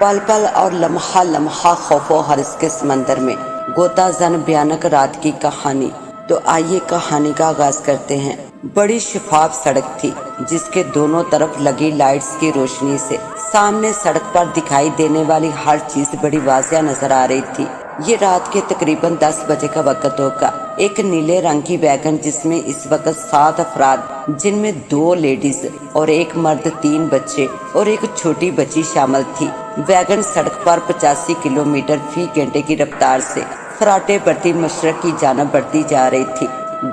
پل پل اور لمحہ لمحہ خوف و حرس کے سمندر میں غوطہ زن بھیانک رات کی کہانی۔ تو آئیے کہانی کا آغاز کرتے ہیں۔ بڑی شفاف سڑک تھی جس کے دونوں طرف لگی لائٹس کی روشنی سے سامنے سڑک پر دکھائی دینے والی ہر چیز بڑی واضح نظر آ رہی تھی۔ یہ رات کے تقریباً 10 بجے کا وقت ہوگا۔ ایک نیلے رنگ کی ویگن جس میں اس وقت 7 افراد جن میں 2 لیڈیز اور ایک مرد، 3 بچے اور ایک چھوٹی بچی شامل تھی۔ ویگن سڑک پر 85 کلومیٹر فی گھنٹے کی رفتار سے فراٹے بڑھتی مشرق کی جانب بڑھتی جا رہی تھی۔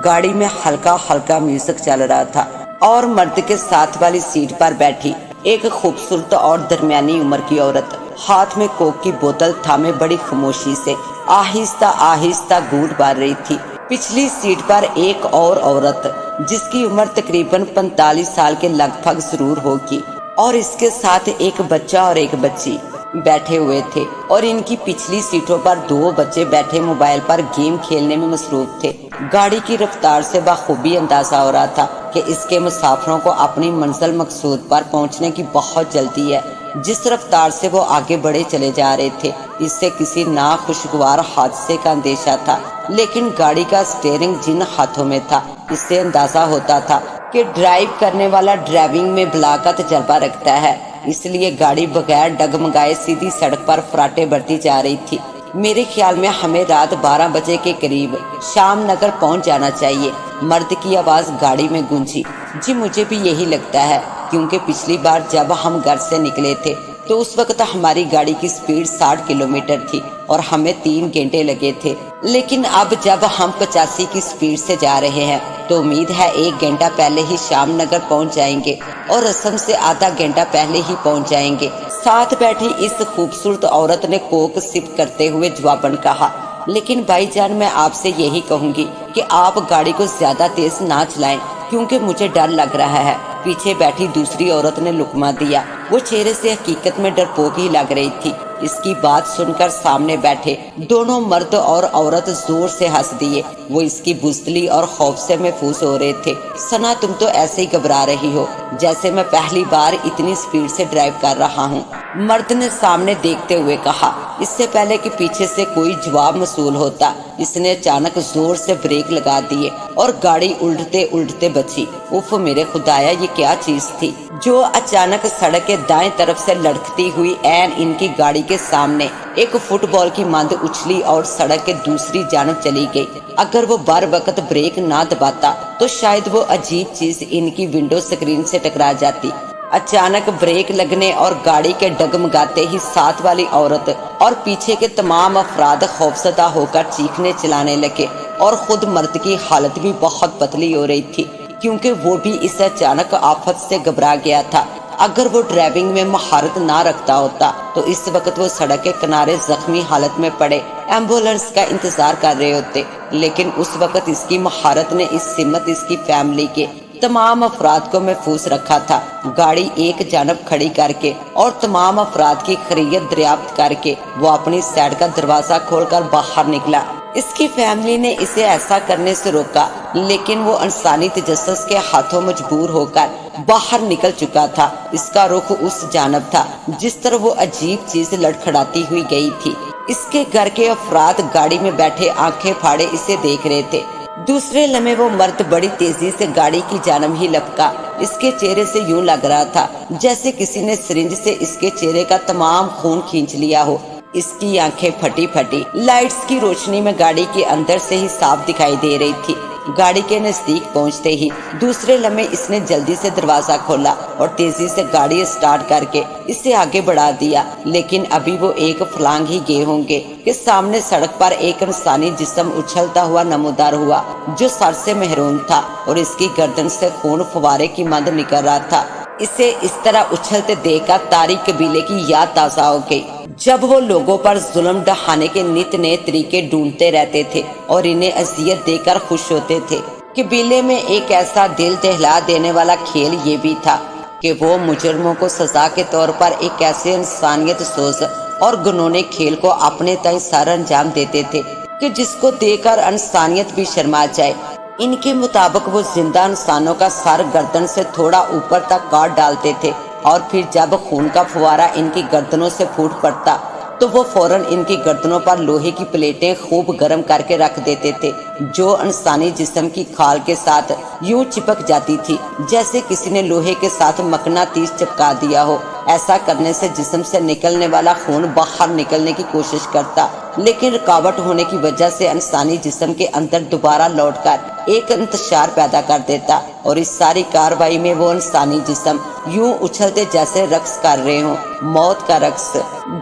گاڑی میں ہلکا ہلکا میوزک چل رہا تھا اور مرد کے ساتھ والی سیٹ پر بیٹھی ایک خوبصورت اور درمیانی عمر کی عورت ہاتھ میں کوک کی بوتل تھامے بڑی خاموشی سے آہستہ آہستہ گھونٹ بھر رہی تھی۔ پچھلی سیٹ پر ایک اور عورت جس کی عمر تقریباً 45 سال کے لگ بھگ ضرور ہوگی اور اس کے ساتھ ایک بچہ اور ایک بچی بیٹھے ہوئے تھے، اور ان کی پچھلی سیٹوں پر 2 بچے بیٹھے موبائل پر گیم کھیلنے میں مصروف تھے۔ گاڑی کی رفتار سے بخوبی اندازہ ہو رہا تھا کہ اس کے مسافروں کو اپنی منزل مقصود پر پہنچنے کی بہت جلدی ہے۔ جس رفتار سے وہ آگے بڑھے چلے جا رہے تھے اس سے کسی ناخوشگوار حادثے کا اندیشہ تھا، لیکن گاڑی کا اسٹیئرنگ جن ہاتھوں میں تھا اس سے اندازہ ہوتا تھا کہ ڈرائیو کرنے والا ڈرائیونگ میں بلا کا تجربہ رکھتا ہے، اس لیے گاڑی بغیر ڈگمگائے سیدھی سڑک پر فراٹے بڑھتی جا رہی تھی۔ میرے خیال میں ہمیں رات 12 بجے کے قریب شام نگر پہنچ جانا چاہیے، مرد کی آواز گاڑی میں گونجی۔ جی مجھے بھی یہی لگتا ہے، کیونکہ پچھلی بار جب ہم گھر سے نکلے تھے تو اس وقت ہماری گاڑی کی سپیڈ 60 کلومیٹر تھی اور ہمیں 3 گھنٹے لگے تھے، لیکن اب جب ہم 85 کی سپیڈ سے جا رہے ہیں تو امید ہے 1 گھنٹہ پہلے ہی شام نگر پہنچ جائیں گے اور رسم سے آدھا گھنٹہ پہلے ہی پہنچ جائیں گے۔ ساتھ بیٹھی اس خوبصورت عورت نے کوک سپ کرتے ہوئے جواباً کہا، لیکن بھائی جان میں آپ سے یہی کہوں گی کہ آپ گاڑی کو زیادہ تیز نہ چلائیں کیونکہ مجھے ڈر لگ رہا ہے۔ پیچھے بیٹھی دوسری عورت نے لقمہ دیا، وہ چہرے سے حقیقت میں ڈرپوک ہی لگ رہی تھی۔ اس کی بات سن کر سامنے بیٹھے دونوں مرد اور عورت زور سے ہنس دیے، وہ اس کی بزدلی اور خوف سے محفوظ ہو رہے تھے۔ سنا تم تو ایسے ہی گھبرا رہی ہو جیسے میں پہلی بار اتنی سپیڈ سے ڈرائیو کر رہا ہوں، مرد نے سامنے دیکھتے ہوئے کہا۔ اس سے پہلے کہ پیچھے سے کوئی جواب موصول ہوتا اس نے اچانک زور سے بریک لگا دیے اور گاڑی الٹتے الٹتے بچی۔ اف میرے خدایا، یہ کیا چیز تھی جو اچانک سڑک کے دائیں طرف سے لڑکتی ہوئی عین ان کی گاڑی کے سامنے ایک فٹ بال کی مانند اچھلی اور سڑک کے دوسری جانب چلی گئی۔ اگر وہ بر وقت بریک نہ دباتا تو شاید وہ عجیب چیز ان کی ونڈو سکرین سے ٹکرا جاتی۔ اچانک بریک لگنے اور گاڑی کے ڈگمگاتے ہی ساتھ والی عورت اور پیچھے کے تمام افراد خوفزدہ ہو کر چیخنے چلانے لگے، اور خود مرد کی حالت بھی بہت پتلی ہو رہی تھی کیونکہ وہ بھی اس اچانک آفت سے گھبرا گیا تھا۔ اگر وہ ڈرائیونگ میں مہارت نہ رکھتا ہوتا تو اس وقت وہ سڑک کے کنارے زخمی حالت میں پڑے ایمبولینس کا انتظار کر رہے ہوتے، لیکن اس وقت اس کی مہارت نے اس سمت اس کی فیملی کے تمام افراد کو محفوظ رکھا تھا۔ گاڑی ایک جانب کھڑی کر کے اور تمام افراد کی خیریت دریافت کر کے وہ اپنی سائیڈ کا دروازہ کھول کر باہر نکلا۔ اس کی فیملی نے اسے ایسا کرنے سے روکا، لیکن وہ انسانی تجسس کے ہاتھوں مجبور ہو کر باہر نکل چکا تھا۔ اس کا رخ اس جانب تھا جس طرح وہ عجیب چیز لڑکھڑاتی ہوئی گئی تھی۔ اس کے گھر کے افراد گاڑی میں بیٹھے آنکھیں پھاڑے اسے دیکھ رہے تھے۔ دوسرے لمحے وہ مرد بڑی تیزی سے گاڑی کی جانب ہی لپکا۔ اس کے چہرے سے یوں لگ رہا تھا جیسے کسی نے سرنج سے اس کے چہرے کا تمام خون کھینچ لیا ہو۔ اس کی آنکھیں پھٹی پھٹی لائٹس کی روشنی میں گاڑی کے اندر سے ہی صاف دکھائی دے رہی تھی۔ گاڑی کے نزدیک پہنچتے ہی دوسرے لمحے اس نے جلدی سے دروازہ کھولا اور تیزی سے گاڑی سٹارٹ کر کے اسے آگے بڑھا دیا، لیکن ابھی وہ ایک فلانگ ہی گئے ہوں گے کہ سامنے سڑک پر ایک انسانی جسم اچھلتا ہوا نمودار ہوا جو سر سے محروم تھا اور اس کی گردن سے خون فوارے کی مانند نکل رہا تھا۔ اسے اس طرح اچھلتے دیکھ کر تاریخ قبیلے کی یاد تازہ ہو گئی، جب وہ لوگوں پر ظلم ڈھانے کے نت نئے طریقے ڈھونڈتے رہتے تھے اور انہیں اذیت دے کر خوش ہوتے تھے۔ قبیلے میں ایک ایسا دل دہلا دینے والا کھیل یہ بھی تھا کہ وہ مجرموں کو سزا کے طور پر ایک ایسے انسانیت سوز اور گنونے کھیل کو اپنے تئیں سر انجام دیتے تھے کہ جس کو دیکھ کر انسانیت بھی شرما جائے۔ ان کے مطابق وہ زندہ انسانوں کا سر گردن سے تھوڑا اوپر تک کاٹ ڈالتے تھے اور پھر جب خون کا فوارہ ان کی گردنوں سے پھوٹ پڑتا تو وہ فوراً ان کی گردنوں پر لوہے کی پلیٹیں خوب گرم کر کے رکھ دیتے تھے، جو انسانی جسم کی کھال کے ساتھ یوں چپک جاتی تھی جیسے کسی نے لوہے کے ساتھ مقناطیس چپکا دیا ہو۔ ایسا کرنے سے جسم سے نکلنے والا خون باہر نکلنے کی کوشش کرتا، لیکن رکاوٹ ہونے کی وجہ سے انسانی جسم کے اندر دوبارہ لوٹ کر ایک انتشار پیدا کر دیتا، اور اس ساری کاروائی میں وہ انسانی جسم یوں اچھلتے جیسے رقص کر رہے ہوں، موت کا رقص،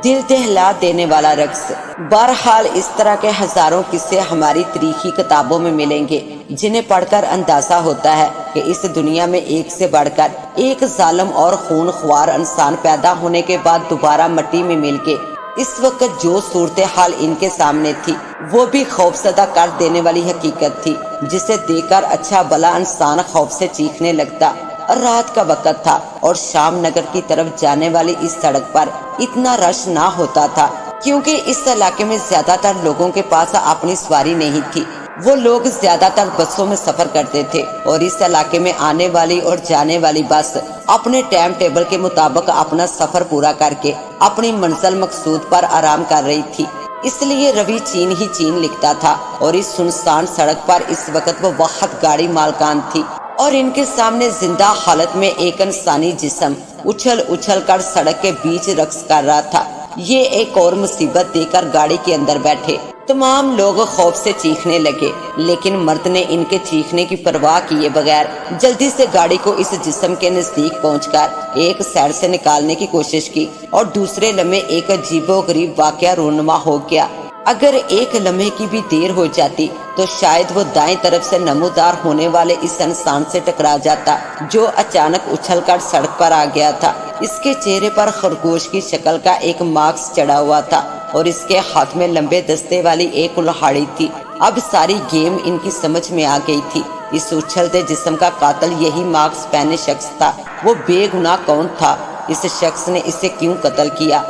دل دہلا دینے والا رقص۔ بہرحال اس طرح کے ہزاروں قصے ہماری تاریخی کتابوں میں ملیں گے، جنہیں پڑھ کر اندازہ ہوتا ہے کہ اس دنیا میں ایک سے بڑھ کر ایک ظالم اور خون خوار انسان پیدا ہونے کے بعد دوبارہ مٹی میں مل کے اس وقت جو صورتحال ان کے سامنے تھی وہ بھی خوفزدہ کر دینے والی حقیقت تھی، جسے دیکھ کر اچھا بھلا انسان خوف سے چیخنے لگتا۔ رات کا وقت تھا اور شام نگر کی طرف جانے والی اس سڑک پر اتنا رش نہ ہوتا تھا، کیونکہ اس علاقے میں زیادہ تر لوگوں کے پاس اپنی سواری نہیں تھی۔ وہ لوگ زیادہ تر بسوں میں سفر کرتے تھے، اور اس علاقے میں آنے والی اور جانے والی بس اپنے ٹائم ٹیبل کے مطابق اپنا سفر پورا کر کے اپنی منزل مقصود پر آرام کر رہی تھی۔ اس لیے روی چین ہی چین لکھتا تھا، اور اس سنسان سڑک پر اس وقت وہ واحد گاڑی مالکان تھی، اور ان کے سامنے زندہ حالت میں ایک انسانی جسم اچھل اچھل کر سڑک کے بیچ رقص کر رہا تھا۔ یہ ایک اور مصیبت دے کر گاڑی کے اندر بیٹھے تمام لوگ خوف سے چیخنے لگے، لیکن مرد نے ان کے چیخنے کی پرواہ کیے بغیر جلدی سے گاڑی کو اس جسم کے نزدیک پہنچ کر ایک سائڈ سے نکالنے کی کوشش کی، اور دوسرے لمحے ایک عجیب و غریب واقعہ رونما ہو گیا۔ اگر ایک لمحے کی بھی دیر ہو جاتی تو شاید وہ دائیں طرف سے نمودار ہونے والے اس انسان سے ٹکرا جاتا جو اچانک اچھل کر سڑک پر آ گیا تھا۔ اس کے چہرے پر خرگوش کی شکل کا ایک ماسک چڑھا ہوا تھا، اور اس کے ہاتھ میں لمبے دستے والی ایک کلہاڑی تھی۔ اب ساری گیم ان کی سمجھ میں آ گئی تھی۔ اس اچھلتے جسم کا قاتل یہی ماسک پہنے شخص تھا۔ وہ بے گناہ کون تھا؟ اس شخص نے اسے کیوں قتل کیا؟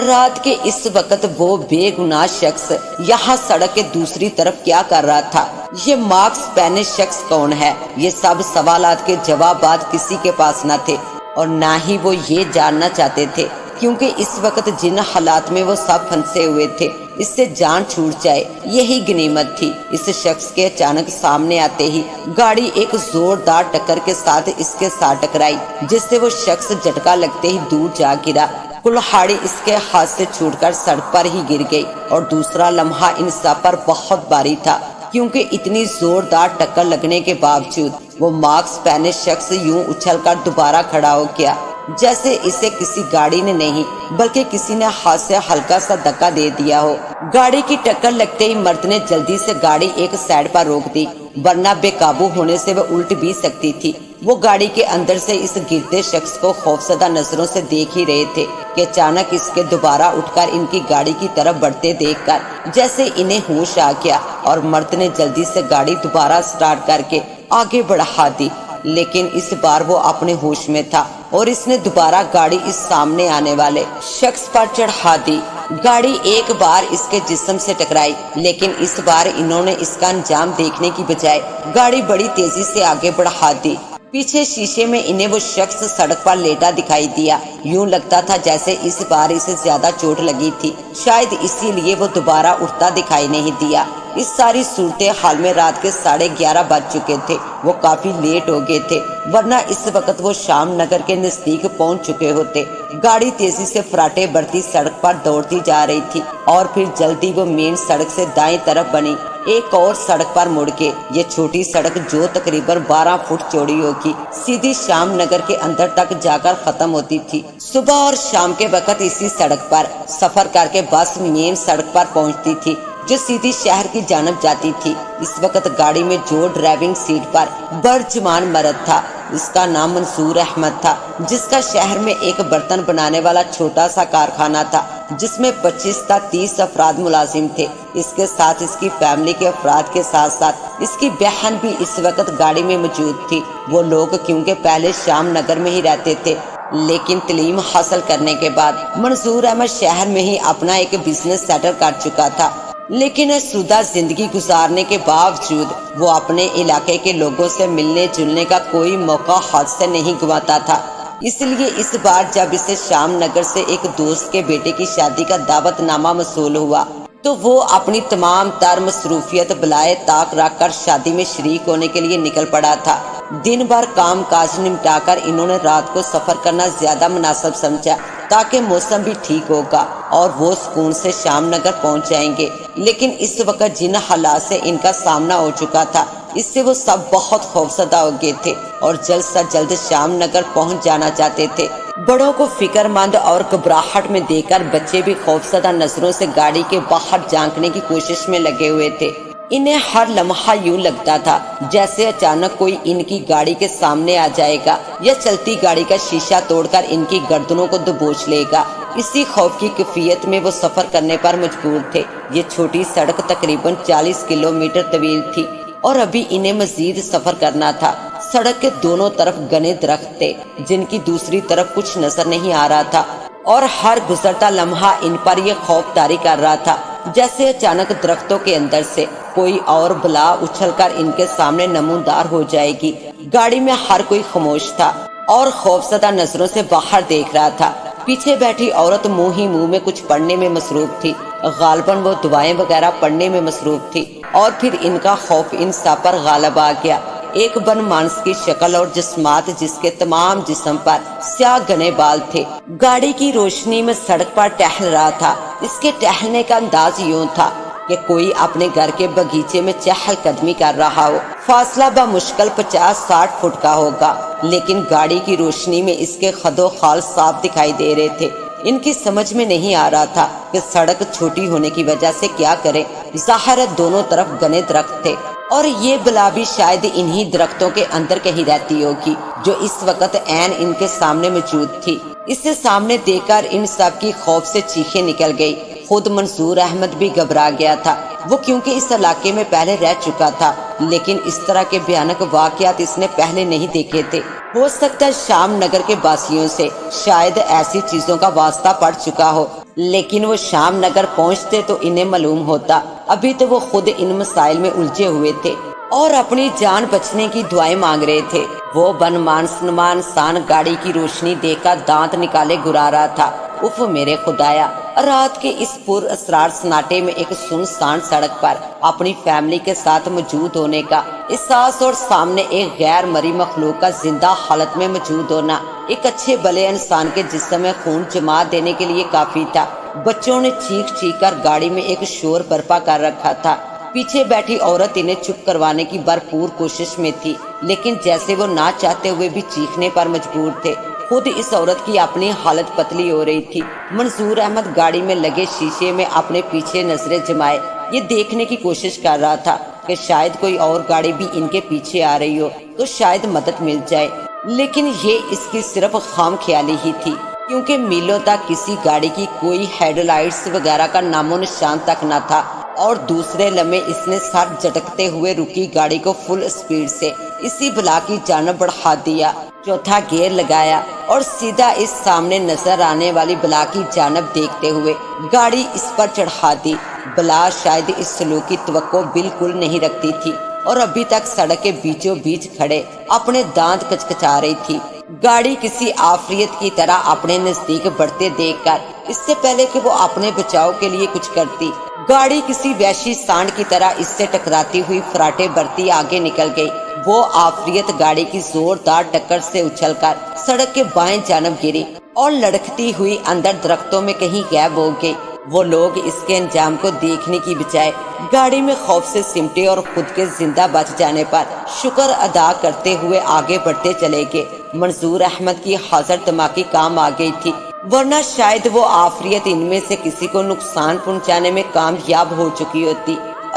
رات کے اس وقت وہ بے گناہ شخص یہاں سڑک کے دوسری طرف کیا کر رہا تھا؟ یہ ماسک پہنے شخص کون ہے؟ یہ سب سوالات کے جوابات کسی کے پاس نہ تھے، اور نہ ہی وہ یہ جاننا چاہتے تھے، کیونکہ اس وقت جن حالات میں وہ سب پھنسے ہوئے تھے اس سے جان چھوٹ جائے یہی غنیمت تھی۔ اس شخص کے اچانک سامنے آتے ہی گاڑی ایک زوردار ٹکر کے ساتھ اس کے ساتھ ٹکرائی، جس سے وہ شخص جھٹکا لگتے ہی دور جا گرا۔ کلہاڑی اس کے ہاتھ سے چھوٹ کر سڑک پر ہی گر گئی، اور دوسرا لمحہ ان سب پر بہت بھاری تھا، کیونکہ اتنی زوردار ٹکر لگنے کے باوجود وہ ماسک پہنے شخص یوں اچھل کر دوبارہ کھڑا ہو گیا جیسے اسے کسی گاڑی نے نہیں بلکہ کسی نے ہاتھ سے ہلکا سا دھکا دے دیا ہو۔ گاڑی کی ٹکر لگتے ہی مرد نے جلدی سے گاڑی ایک سائڈ پر روک دی، ورنہ بے قابو ہونے سے وہ الٹ بھی سکتی تھی۔ وہ گاڑی کے اندر سے اس گرتے شخص کو خوفزدہ نظروں سے دیکھ ہی رہے تھے کہ اچانک اس کے دوبارہ اٹھ کر ان کی گاڑی کی طرف بڑھتے دیکھ کر جیسے انہیں ہوش آ گیا، اور مرد نے جلدی سے گاڑی دوبارہ سٹارٹ کر کے آگے بڑھا دی، لیکن اس بار وہ اپنے ہوش میں تھا، اور اس نے دوبارہ گاڑی اس سامنے آنے والے شخص پر چڑھا دی۔ گاڑی ایک بار اس کے جسم سے ٹکرائی، لیکن اس بار انہوں نے اس کا انجام دیکھنے کی بجائے گاڑی بڑی تیزی سے آگے بڑھا دی۔ پیچھے شیشے میں انہیں وہ شخص سڑک پر لیٹا دکھائی دیا، یوں لگتا تھا جیسے اس بار اسے زیادہ چوٹ لگی تھی، شاید اسی لیے وہ دوبارہ اٹھتا دکھائی نہیں دیا۔ اس ساری صورتحال میں رات کے 11:30 بج چکے تھے۔ وہ کافی لیٹ ہو گئے تھے، ورنہ اس وقت وہ شام نگر کے نزدیک پہنچ چکے ہوتے۔ گاڑی تیزی سے فراٹے بڑھتی سڑک پر دوڑتی جا رہی تھی، اور پھر جلدی وہ مین سڑک سے دائیں طرف بنی ایک اور سڑک پر مڑ کے یہ چھوٹی سڑک جو تقریباً 12 فٹ چوڑی ہوگی سیدھی شام نگر کے اندر تک جا کر ختم ہوتی تھی۔ صبح اور شام کے وقت اسی سڑک پر سفر کر کے بس مین سڑک پر پہنچتی تھی جو سیدھی شہر کی جانب جاتی تھی۔ اس وقت گاڑی میں جو ڈرائیونگ سیٹ پر برجمان مرد تھا اس کا نام منصور احمد تھا، جس کا شہر میں ایک برتن بنانے والا چھوٹا سا کارخانہ تھا جس میں 25 تا 30 افراد ملازم تھے۔ اس کے ساتھ اس کی فیملی کے افراد کے ساتھ ساتھ اس کی بہن بھی اس وقت گاڑی میں موجود تھی۔ وہ لوگ کیونکہ پہلے شام نگر میں ہی رہتے تھے، لیکن تعلیم حاصل کرنے کے بعد منصور احمد شہر میں ہی اپنا ایک بزنس سیٹل کر چکا تھا، لیکن آسودہ زندگی گزارنے کے باوجود وہ اپنے علاقے کے لوگوں سے ملنے جلنے کا کوئی موقع ہاتھ سے نہیں گنواتا تھا۔ اس لیے اس بار جب اسے شام نگر سے ایک دوست کے بیٹے کی شادی کا دعوت نامہ موصول ہوا تو وہ اپنی تمام تر مصروفیت بلائے طاق رکھ کر شادی میں شریک ہونے کے لیے نکل پڑا تھا۔ دن بھر کام کاج نمٹا کر انہوں نے رات کو سفر کرنا زیادہ مناسب سمجھا تاکہ موسم بھی ٹھیک ہوگا اور وہ سکون سے شام نگر پہنچ جائیں گے، لیکن اس وقت جن حالات سے ان کا سامنا ہو چکا تھا اس سے وہ سب بہت خوفزدہ ہو گئے تھے اور جلد سے جلد شام نگر پہنچ جانا چاہتے تھے۔ بڑوں کو فکر مند اور گھبراہٹ میں دیکھ کر بچے بھی خوفزدہ نظروں سے گاڑی کے باہر جھانکنے کی کوشش میں لگے ہوئے تھے۔ انہیں ہر لمحہ یوں لگتا تھا جیسے اچانک کوئی ان کی گاڑی کے سامنے آ جائے گا یا چلتی گاڑی کا شیشہ توڑ کر ان کی گردنوں کو دبوچ لے گا۔ اسی خوف کی کیفیت میں وہ سفر کرنے پر مجبور تھے۔ یہ چھوٹی سڑک تقریباً 40 کلومیٹر طویل تھی اور ابھی انہیں مزید سفر کرنا تھا۔ سڑک کے دونوں طرف گھنے درخت تھے جن کی دوسری طرف کچھ نظر نہیں آ رہا تھا اور ہر گزرتا لمحہ ان پر یہ خوف طاری کر رہا تھا جیسے اچانک درختوں کے اندر سے کوئی اور بلا اچھل کر ان کے سامنے نمودار ہو جائے گی۔ گاڑی میں ہر کوئی خاموش تھا اور خوفزدہ نظروں سے باہر دیکھ رہا تھا۔ پیچھے بیٹھی عورت منہ ہی منہ میں کچھ پڑھنے میں مصروف تھی، غالباً وہ دعائیں وغیرہ پڑھنے میں مصروف تھی، اور پھر ان کا خوف ان سب پر غالب آ گیا۔ ایک بن مانس کی شکل اور جسمات جس کے تمام جسم پر سیاہ گھنے بال تھے گاڑی کی روشنی میں سڑک پر ٹہل رہا تھا۔ اس کے ٹہلنے کا انداز یوں تھا کہ کوئی اپنے گھر کے باغیچے میں چہل قدمی کر رہا ہو۔ فاصلہ بمشکل 50-60 فٹ کا ہوگا، لیکن گاڑی کی روشنی میں اس کے خد و خال صاف دکھائی دے رہے تھے۔ ان کی سمجھ میں نہیں آ رہا تھا کہ سڑک چھوٹی ہونے کی وجہ سے کیا کرے۔ ظاہر ہے دونوں طرف گھنے درخت تھے اور یہ بلا بھی شاید انہی درختوں کے اندر کہیں رہتی ہوگی جو اس وقت عین ان کے سامنے موجود تھی۔ اسے سامنے دیکھ کر ان سب کی خوف سے چیخیں نکل گئی۔ خود منصور احمد بھی گھبرا گیا تھا، وہ کیونکہ اس علاقے میں پہلے رہ چکا تھا، لیکن اس طرح کے بھیانک واقعات اس نے پہلے نہیں دیکھے تھے۔ ہو سکتا ہے شام نگر کے باسیوں سے شاید ایسی چیزوں کا واسطہ پڑ چکا ہو، لیکن وہ شام نگر پہنچتے تو انہیں معلوم ہوتا۔ ابھی تو وہ خود ان مسائل میں الجھے ہوئے تھے اور اپنی جان بچنے کی دعائیں مانگ رہے تھے۔ وہ بن مانسنما انسان گاڑی کی روشنی دیکھ کر دانت نکالے گھرا رہا تھا۔ اف میرے خدایا، رات کے اس پر اسرار سناٹے میں ایک سنسان سڑک پر اپنی فیملی کے ساتھ موجود ہونے کا احساس اور سامنے ایک غیر مری مخلوق کا زندہ حالت میں موجود ہونا ایک اچھے بھلے انسان کے جسم میں خون جما دینے کے لیے کافی تھا۔ بچوں نے چیخ چیخ کر گاڑی میں ایک شور برپا کر رکھا تھا۔ پیچھے بیٹھی عورت انہیں چپ کروانے کی بھرپور کوشش میں تھی، لیکن جیسے وہ نہ چاہتے ہوئے بھی چیخنے پر مجبور تھے۔ خود اس عورت کی اپنی حالت پتلی ہو رہی تھی۔ منصور احمد گاڑی میں لگے شیشے میں اپنے پیچھے نظریں جمائے یہ دیکھنے کی کوشش کر رہا تھا کہ شاید کوئی اور گاڑی بھی ان کے پیچھے آ رہی ہو تو شاید مدد مل جائے، لیکن یہ اس کی صرف خام خیالی ہی تھی، کیونکہ میلوں تک کسی گاڑی کی کوئی ہیڈ لائٹس وغیرہ کا نام و نشان تک نہ تھا، اور دوسرے لمحے اس نے سر جھٹکتے ہوئے رکی گاڑی کو فل سپیڈ سے اسی بلا کی جانب بڑھا دیا۔ چوتھا گیئر لگایا اور سیدھا اس سامنے نظر آنے والی بلا کی جانب دیکھتے ہوئے گاڑی اس پر چڑھا دی۔ بلا شاید اس سلوک کی توقع بالکل نہیں رکھتی تھی اور ابھی تک سڑک کے بیچوں بیچ کھڑے اپنے دانت کچکچا رہی تھی۔ گاڑی کسی آفریت کی طرح اپنے نزدیک بڑھتے دیکھ کر اس سے پہلے کہ وہ اپنے بچاؤ کے لیے کچھ کرتی، گاڑی کسی وحشی سانڈ کی طرح اس سے ٹکراتی ہوئی فراٹے برتی آگے نکل گئی۔ وہ آفریت گاڑی کی زوردار ٹکر سے اچھل کر سڑک کے بائیں جانب گری اور لڑکتی ہوئی اندر درختوں میں کہیں غائب ہو گئی۔ وہ لوگ اس کے انجام کو دیکھنے کی بجائے گاڑی میں خوف سے سمٹے اور خود کے زندہ بچ جانے پر شکر ادا کرتے ہوئے آگے بڑھتے چلے گئے۔ منصور احمد کی حاضر دماغی کام آ گئی تھی، ورنہ شاید وہ آفریت ان میں سے کسی کو نقصان پہنچانے میں کامیاب ہو چکی ہوتی۔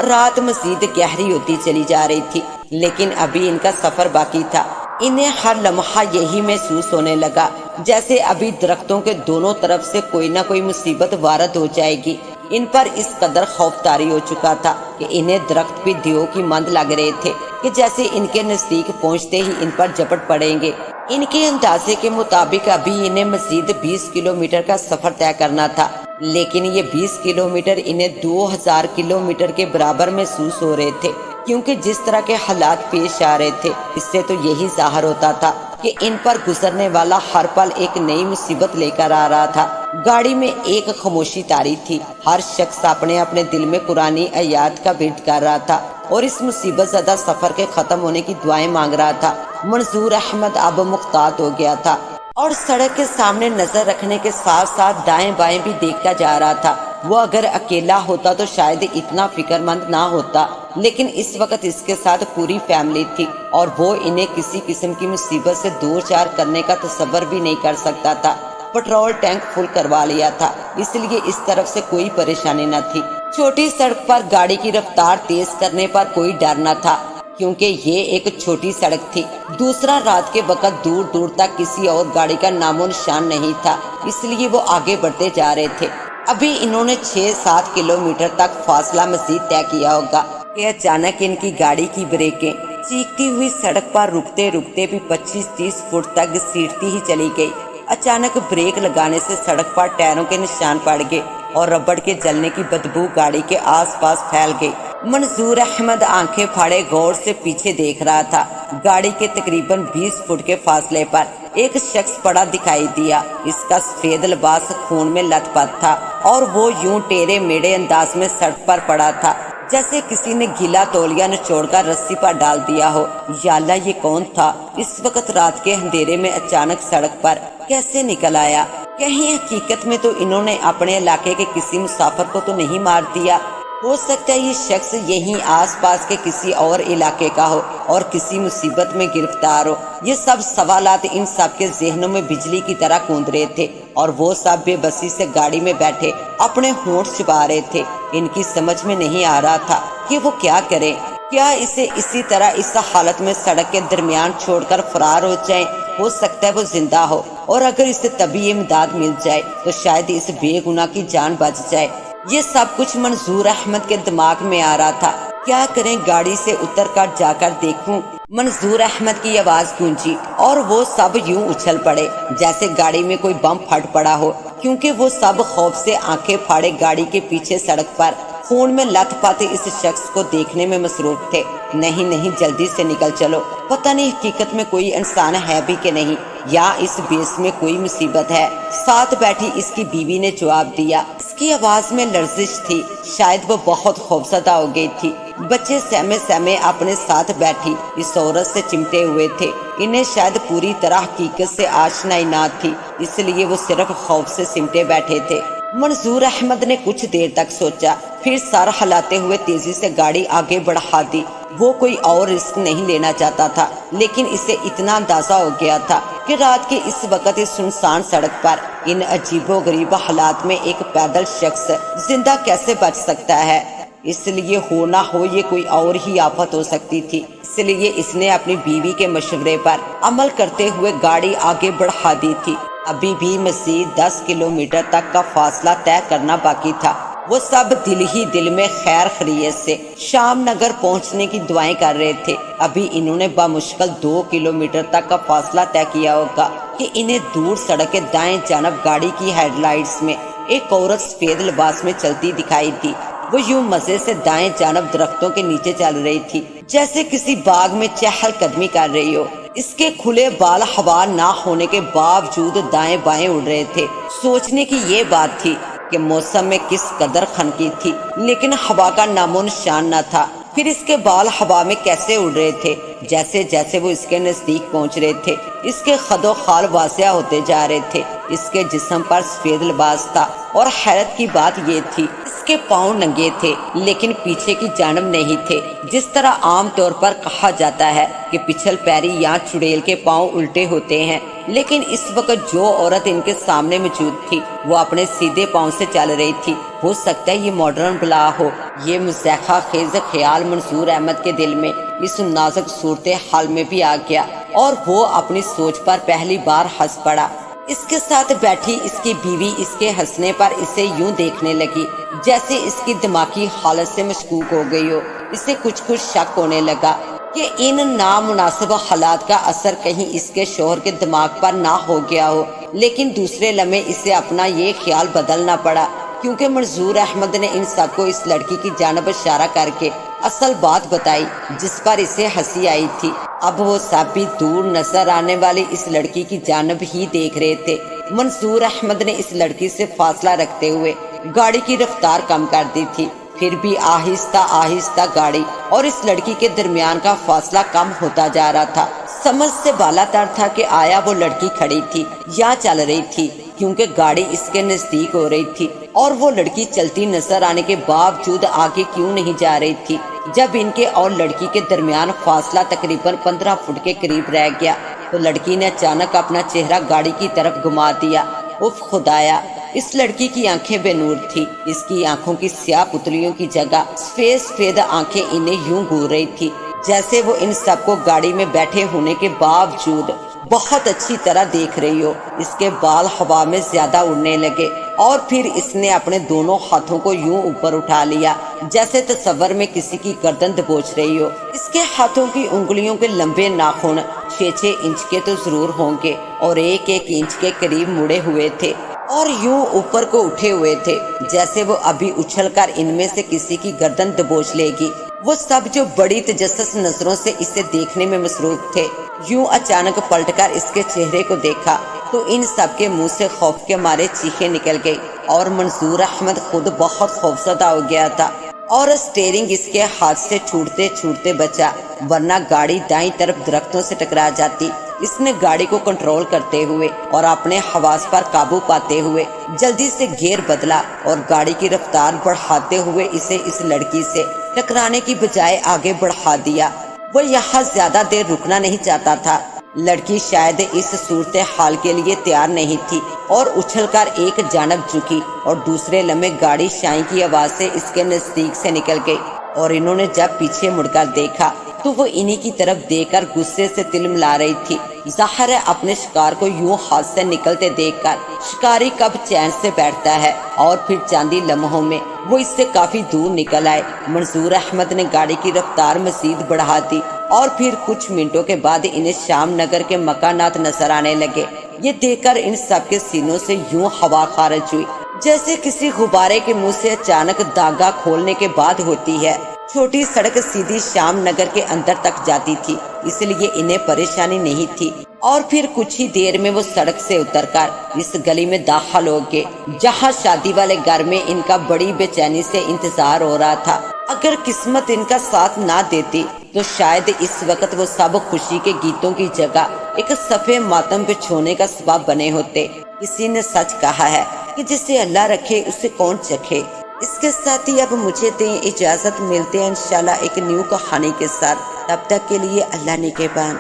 رات مزید گہری ہوتی چلی جا رہی تھی، لیکن ابھی ان کا سفر باقی تھا۔ انہیں ہر لمحہ یہی محسوس ہونے لگا جیسے ابھی درختوں کے دونوں طرف سے کوئی نہ کوئی مصیبت وارد ہو جائے گی۔ ان پر اس قدر خوف طاری ہو چکا تھا کہ انہیں درخت بھی دیو کی ماند لگ رہے تھے کہ جیسے ان کے نزدیک پہنچتے ہی ان پر جپٹ پڑیں گے۔ ان کے اندازے کے مطابق ابھی انہیں مزید 20 کلومیٹر کا سفر طے کرنا تھا، لیکن یہ 20 کلومیٹر انہیں 2000 کلومیٹر کے برابر محسوس ہو رہے تھے، کیونکہ جس طرح کے حالات پیش آ رہے تھے اس سے تو یہی ظاہر ہوتا تھا کہ ان پر گزرنے والا ہر پل ایک نئی مصیبت لے کر آ رہا تھا۔ گاڑی میں ایک خاموشی طاری تھی، ہر شخص اپنے اپنے دل میں قرآنی آیات کا ورد کر رہا تھا اور اس مصیبت زدہ سفر کے ختم ہونے کی دعائیں مانگ رہا تھا۔ منظور احمد اب محتاط ہو گیا تھا اور سڑک کے سامنے نظر رکھنے کے ساتھ ساتھ دائیں بائیں بھی دیکھتا جا رہا تھا۔ وہ اگر اکیلا ہوتا تو شاید اتنا فکر مند نہ ہوتا، لیکن اس وقت اس کے ساتھ پوری فیملی تھی اور وہ انہیں کسی قسم کی مصیبت سے دور چار کرنے کا تصور بھی نہیں کر سکتا تھا۔ پٹرول ٹینک فل کروا لیا تھا، اس لیے اس طرف سے کوئی پریشانی نہ تھی۔ چھوٹی سڑک پر گاڑی کی رفتار تیز کرنے پر کوئی ڈر نہ تھا، کیونکہ یہ ایک چھوٹی سڑک تھی۔ دوسرا، رات کے وقت دور دور تک کسی اور گاڑی کا نام و نشان نہیں تھا، اس لیے وہ آگے بڑھتے جا رہے تھے۔ ابھی انہوں نے 6-7 کلومیٹر تک فاصلہ مزید طے کیا ہوگا کہ اچانک ان کی گاڑی کی بریکیں چیختی ہوئی سڑک پر رکتے رکتے بھی 25-30 فٹ تک گھسیٹتی ہی چلی گئی۔ اچانک بریک لگانے سے سڑک پر ٹائروں کے نشان پڑ گئے اور ربڑ کے جلنے کی بدبو گاڑی کے آس پاس پھیل گئی۔ منظور احمد آنکھیں پھاڑے غور سے پیچھے دیکھ رہا تھا۔ گاڑی کے تقریباً 20 فٹ کے فاصلے پر ایک شخص پڑا دکھائی دیا۔ اس کا سفید لباس خون میں لت پت تھا اور وہ یوں ٹیڑے میڑے انداز میں سڑک پر پڑا تھا جیسے کسی نے گیلا تولیہ نچوڑ کر رسی پر ڈال دیا ہو۔ یا اللہ، یہ کون تھا؟ اس وقت رات کے اندھیرے میں اچانک سڑک پر کیسے نکل آیا؟ کہیں حقیقت میں تو انہوں نے اپنے علاقے کے کسی مسافر کو تو نہیں مار دیا؟ ہو سکتا ہے یہ شخص یہیں آس پاس کے کسی اور علاقے کا ہو اور کسی مصیبت میں گرفتار ہو۔ یہ سب سوالات ان سب کے ذہنوں میں بجلی کی طرح گونج رہے تھے اور وہ سب بے بسی سے گاڑی میں بیٹھے اپنے ہونٹ چھپا رہے تھے۔ ان کی سمجھ میں نہیں آ رہا تھا کہ وہ کیا کریں۔ کیا اسے اسی طرح اس حالت میں سڑک کے درمیان چھوڑ کر فرار ہو جائیں؟ ہو سکتا ہے وہ زندہ ہو، اور اگر اسے طبی امداد مل جائے تو شاید اس بے گناہ کی جان بچ جائے۔ یہ سب کچھ منظور احمد کے دماغ میں آ رہا تھا۔ کیا کریں؟ گاڑی سے اتر کر جا کر دیکھوں؟ منظور احمد کی آواز گونجی اور وہ سب یوں اچھل پڑے جیسے گاڑی میں کوئی بم پھٹ پڑا ہو، کیونکہ وہ سب خوف سے آنکھیں پھاڑے گاڑی کے پیچھے سڑک پر خون میں لت پت اس شخص کو دیکھنے میں مصروف تھے۔ نہیں، جلدی سے نکل چلو، پتہ نہیں حقیقت میں کوئی انسان ہے بھی کہ نہیں، یا اس بیس میں کوئی مصیبت ہے۔ ساتھ بیٹھی اس کی بیوی نے جواب دیا۔ اس کی آواز میں لرزش تھی، شاید وہ بہت خوفزدہ ہو گئی تھی۔ بچے سہمے اپنے ساتھ بیٹھی اس عورت سے چمٹے ہوئے تھے۔ انہیں شاید پوری طرح حقیقت سے آشنائی نہ تھی، اس لیے وہ صرف خوف سے سمٹے بیٹھے تھے۔ منظور احمد نے کچھ دیر تک سوچا، پھر سر ہلاتے ہوئے تیزی سے گاڑی آگے بڑھا دی۔ وہ کوئی اور رسک نہیں لینا چاہتا تھا، لیکن اسے اتنا اندازہ ہو گیا تھا کہ رات کے اس وقت اس سنسان سڑک پر ان عجیب و غریب حالات میں ایک پیدل شخص زندہ کیسے بچ سکتا ہے۔ اس لیے ہو نہ ہو یہ کوئی اور ہی آفت ہو سکتی تھی۔ اس لیے اس نے اپنی بیوی کے مشورے پر عمل کرتے ہوئے گاڑی آگے بڑھا دی تھی۔ ابھی بھی مزید 10 کلومیٹر تک کا فاصلہ طے کرنا باقی تھا۔ وہ سب دل ہی دل میں خیر خیریت سے شام نگر پہنچنے کی دعائیں کر رہے تھے۔ ابھی انہوں نے بامشکل 2 کلومیٹر تک کا فاصلہ طے کیا ہوگا کہ انہیں دور سڑک کے دائیں جانب گاڑی کی ہیڈ لائٹس میں ایک عورت سفید لباس میں چلتی دکھائی دی۔ وہ یوں مزے سے دائیں جانب درختوں کے نیچے چل رہی تھی جیسے کسی باغ میں چہل قدمی کر رہی ہو۔ اس کے کھلے بال ہوا نہ ہونے کے باوجود دائیں بائیں اڑ رہے تھے۔ سوچنے کی یہ بات تھی کہ موسم میں کس قدر خنکی تھی، لیکن ہوا کا نام و نشان نہ تھا۔ پھر اس کے بال ہوا میں کیسے اڑ رہے تھے؟ جیسے جیسے وہ اس کے نزدیک پہنچ رہے تھے اس کے خد و خال واضح ہوتے جا رہے تھے۔ اس کے جسم پر سفید لباس تھا اور حیرت کی بات یہ تھی اس کے پاؤں ننگے تھے لیکن پیچھے کی جانب نہیں تھے، جس طرح عام طور پر کہا جاتا ہے کہ پچھل پیری یا چڑیل کے پاؤں الٹے ہوتے ہیں۔ لیکن اس وقت جو عورت ان کے سامنے موجود تھی وہ اپنے سیدھے پاؤں سے چل رہی تھی۔ ہو سکتا ہے یہ ماڈرن بلا ہو۔ یہ مزاحہ خیز خیال منظور احمد کے دل میں اس نازک صورتحال میں بھی آ گیا اور وہ اپنی سوچ پر پہلی بار ہنس پڑا۔ اس کے ساتھ بیٹھی اس کی بیوی اس کے ہنسنے پر اسے یوں دیکھنے لگی جیسے اس کی دماغی حالت سے مشکوک ہو گئی ہو۔ اسے کچھ شک ہونے لگا کہ ان نامناسب حالات کا اثر کہیں اس کے شوہر کے دماغ پر نہ ہو گیا ہو، لیکن دوسرے لمحے اسے اپنا یہ خیال بدلنا پڑا کیونکہ منظور احمد نے ان سب کو اس لڑکی کی جانب اشارہ کر کے اصل بات بتائی جس پر اسے ہنسی آئی تھی۔ اب وہ سب بھی دور نظر آنے والی اس لڑکی کی جانب ہی دیکھ رہے تھے۔ منصور احمد نے اس لڑکی سے فاصلہ رکھتے ہوئے گاڑی کی رفتار کم کر دی تھی، پھر بھی آہستہ آہستہ گاڑی اور اس لڑکی کے درمیان کا فاصلہ کم ہوتا جا رہا تھا۔ سمجھ سے بالا تر تھا کہ آیا وہ لڑکی کھڑی تھی یا چل رہی تھی، کیونکہ گاڑی اس کے نزدیک ہو رہی تھی اور وہ لڑکی چلتی نظر آنے کے باوجود آگے کیوں نہیں جا رہی تھی۔ جب ان کے اور لڑکی کے درمیان فاصلہ تقریباً 15 فٹ کے قریب رہ گیا تو لڑکی نے اچانک اپنا چہرہ گاڑی کی طرف گھما دیا۔ اف خدایا، اس لڑکی کی آنکھیں بے نور تھی، اس کی آنکھوں کی سیاہ پتلیوں کی جگہ سفید آنکھیں انہیں یوں گھور رہی تھی جیسے وہ ان سب کو گاڑی میں بیٹھے ہونے کے باوجود بہت اچھی طرح دیکھ رہی ہو۔ اس کے بال ہوا میں زیادہ اڑنے لگے اور پھر اس نے اپنے دونوں ہاتھوں کو یوں اوپر اٹھا لیا جیسے تصور میں کسی کی گردن دبوچ رہی ہو۔ اس کے ہاتھوں کی انگلیوں کے لمبے ناخن 6-6 انچ کے تو ضرور ہوں گے اور 1-1 انچ کے قریب مڑے ہوئے تھے اور یوں اوپر کو اٹھے ہوئے تھے جیسے وہ ابھی اچھل کر ان میں سے کسی کی گردن دبوچ لے گی۔ وہ سب جو بڑی تجسس نظروں سے اسے دیکھنے میں مصروف تھے، یوں اچانک پلٹ کر اس کے چہرے کو دیکھا تو ان سب کے منہ سے خوف کے مارے چیخیں نکل گئی اور منصور احمد خود بہت خوفزدہ ہو گیا تھا اور اسٹیئرنگ اس کے ہاتھ سے چھوٹتے چھوٹتے بچا، ورنہ گاڑی دائیں طرف درختوں سے ٹکرا جاتی۔ اس نے گاڑی کو کنٹرول کرتے ہوئے اور اپنے حواس پر قابو پاتے ہوئے جلدی سے گیئر بدلا اور گاڑی کی رفتار بڑھاتے ہوئے اسے اس لڑکی سے ٹکرانے کی بجائے آگے بڑھا دیا۔ وہ یہاں زیادہ دیر رکنا نہیں چاہتا تھا۔ لڑکی شاید اس صورتحال کے لیے تیار نہیں تھی اور اچھل کر ایک جانب جھکی اور دوسرے لمحے گاڑی شائیں کی آواز سے اس کے نزدیک سے نکل گئی اور انہوں نے جب پیچھے مڑ کر دیکھا تو وہ انہی کی طرف دیکھ کر غصے سے تلملا رہی تھی۔ ظاہر ہے اپنے شکار کو یوں ہاتھ سے نکلتے دیکھ کر شکاری کب چین سے بیٹھتا ہے، اور پھر چاندی لمحوں میں وہ اس سے کافی دور نکل آئے۔ منصور احمد نے گاڑی کی رفتار مزید بڑھا دی اور پھر کچھ منٹوں کے بعد انہیں شام نگر کے مکانات نظر آنے لگے۔ یہ دیکھ کر ان سب کے سینوں سے یوں ہوا خارج ہوئی جیسے کسی غبارے کے منہ سے اچانک داغا کھولنے کے بعد ہوتی ہے۔ چھوٹی سڑک سیدھی شام نگر کے اندر تک جاتی تھی، اس لیے انہیں پریشانی نہیں تھی، اور پھر کچھ ہی دیر میں وہ سڑک سے اتر کر اس گلی میں داخل ہو گئے جہاں شادی والے گھر میں ان کا بڑی بے چینی سے انتظار ہو رہا تھا۔ اگر قسمت ان کا ساتھ نہ دیتی تو شاید اس وقت وہ سب خوشی کے گیتوں کی جگہ ایک صفحے ماتم پہ چھونے کا سبب بنے ہوتے۔ کسی نے سچ کہا ہے کہ جسے اللہ رکھے اسے کون چکھے۔ اس کے ساتھ ہی اب مجھے دیں اجازت، ملتے ہیں انشاءاللہ ایک نیو کہانی کے ساتھ، تب تک کے لیے اللہ نگہبان۔